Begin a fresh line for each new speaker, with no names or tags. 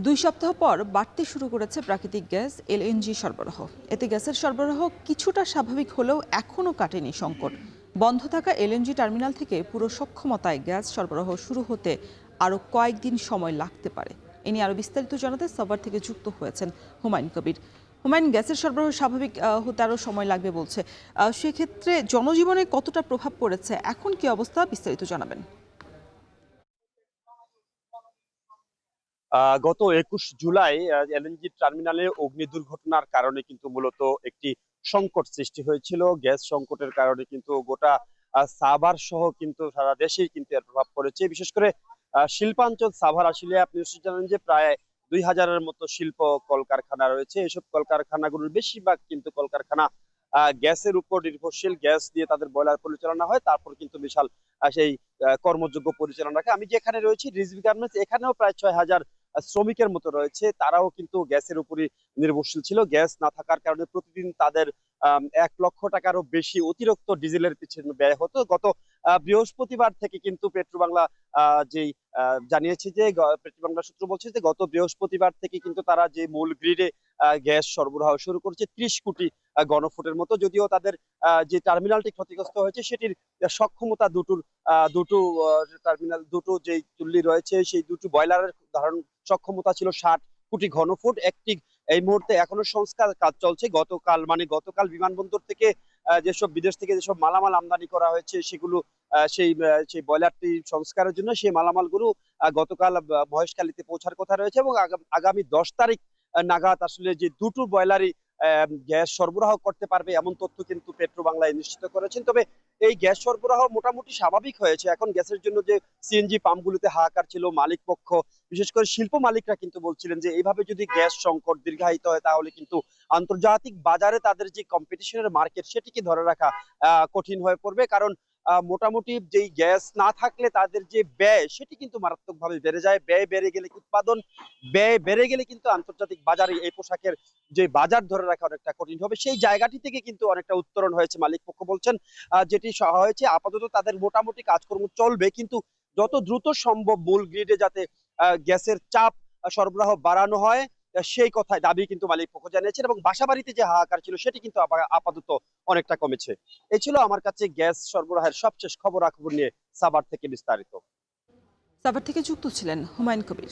2 সপ্তাহ পর বাড়তে শুরু করেছে প্রাকৃতিক গ্যাস এলএনজি সরবরাহ। এতে গ্যাসের সরবরাহ কিছুটা স্বাভাবিক হলেও এখনও কাটেনি সংকট। বন্ধ থাকা এলএনজি টার্মিনাল থেকে পুরো সক্ষমতায় গ্যাস সরবরাহ শুরু হতে আরও কয়েকদিন সময় লাগতে পারে। এ নিয়ে আরও বিস্তারিত জানাতে সাভার থেকে যুক্ত হয়েছেন হুমায়ুন কবির। হুমায়ুন, গ্যাসের সরবরাহ স্বাভাবিক হতে আরও সময় লাগবে বলছে, সেক্ষেত্রে জনজীবনে কতটা প্রভাব পড়েছে, এখন কি অবস্থা, বিস্তারিত জানাবেন।
গত ২১ জুলাই এলএনজি টার্মিনালে অগ্নি দুর্ঘটনার কারণে কিন্তু মূলত একটি সংকট সৃষ্টি হয়েছিল। গ্যাস সংকটের কারণে কিন্তু গোটা সাভার সহ কিন্তু সারা দেশেই কিন্তু এর প্রভাব পড়েছে। বিশেষ করে শিল্পাঞ্চল সাভার, আসলে আপনি নিশ্চয়ই জানেন যে প্রায় ২,০০০-এর মতো শিল্প কলকারখানা রয়েছে। এসব কলকারখানাগুলোর বেশিরভাগ কিন্তু কলকারখানা গ্যাসের উপর নির্ভরশীল। গ্যাস দিয়ে তাদের বয়লার পরিচালনা হয়, তারপর কিন্তু বিশাল সেই কর্মযোগ্য পরিচালনা রাখে। আমি যেখানে রয়েছি রিজভী গার্মেন্টস, এখানেও প্রায় ৬,০০০ শ্রমিকের মতো রয়েছে। তারাও কিন্তু গ্যাসের উপরই নির্ভরশীল ছিল। গ্যাস না থাকার কারণে প্রতিদিন তাদের ১ লক্ষ টাকারও বেশি অতিরিক্ত ডিজেলের পিছনে ব্যয় হতো। গত বৃহস্পতিবার থেকে কিন্তু পেট্রোবাংলা যেই জানিয়েছে যে পেট্রোবাংলা সূত্র বলছে যে গত বৃহস্পতিবার থেকে কিন্তু তারা যে মূল গ্রিডে গ্যাস সরবরাহ শুরু করেছে ৩০ কোটি ঘনফুটের মতো। যদিও তাদের যে টার্মিনালটি ক্ষতিগ্রস্ত হয়েছে সেটির সক্ষমতা দুটো দুটো যে চুল্লি রয়েছে সেই দুটো বয়লারের ধারণ সক্ষমতা ছিল ৬০ কোটি ঘনফুট। একটি এই মুহূর্তে এখনো সংস্কার কাজ চলছে। গতকাল বিমানবন্দর থেকে যেসব বিদেশ থেকে যেসব মালামাল আমদানি করা হয়েছে সেগুলো সেই বয়লারটি সংস্কারের জন্য সেই মালামালগুলো গতকাল মহেশখালীতে পৌঁছার কথা রয়েছে এবং আগামী ১০ তারিখ নাগাদ আসলে যে দুটো বয়লারই গ্যাস সরবরাহ করতে পারবে এমন তথ্য কিন্তু পেট্রোবাংলায় নিশ্চিত করেছেন। তবে এই গ্যাস সরবরাহ মোটামুটি স্বাভাবিক হয়েছে। এখন গ্যাসের জন্য যে সিএনজি পাম্পগুলোতে হাহাকার ছিল, মালিক পক্ষ বিশেষ করে শিল্প মালিকরা কিন্তু বলছিলেন যে এইভাবে যদি গ্যাস সংকট দীর্ঘায়িত হয় তাহলে কিন্তু আন্তর্জাতিক বাজারে তাদের যে কম্পিটিশনের মার্কেট সেটিকে ধরে রাখা কঠিন হয়ে পড়বে। কারণ মোটামুটি যেই গ্যাস না থাকলে তাদের যে ব্যয় সেটি কিন্তু মারাত্মকভাবে বেড়ে যায়। ব্যয় বেড়ে গেলে উৎপাদন ব্যয় বেড়ে গেলে কিন্তু আন্তর্জাতিক বাজারে এই পোশাকের যে বাজার ধরে রাখা অনেকটা কঠিন হবে। সেই জায়গাটি থেকে কিন্তু অনেকটা উত্তরণ হয়েছে মালিক পক্ষ বলছেন। যেটি হয়েছে আপাতত তাদের মোটামুটি কাজকর্ম চলবে, কিন্তু যত দ্রুত সম্ভব মূল গ্রিডে যাতে গ্যাসের চাপ সরবরাহ বাড়ানো হয় সেই কথায় দাবি কিন্তু মালিক পক্ষ জানিয়েছেন এবং বাসাবাড়িতে যে হাহাকার ছিল সেটি কিন্তু আপাতত অনেকটা কমেছে। এই ছিল আমার কাছে গ্যাস সরবরাহের সবশেষ খবরাখবর নিয়ে সাভার থেকে বিস্তারিত।
সাভার থেকে যুক্ত ছিলেন হুমায়ুন কবির।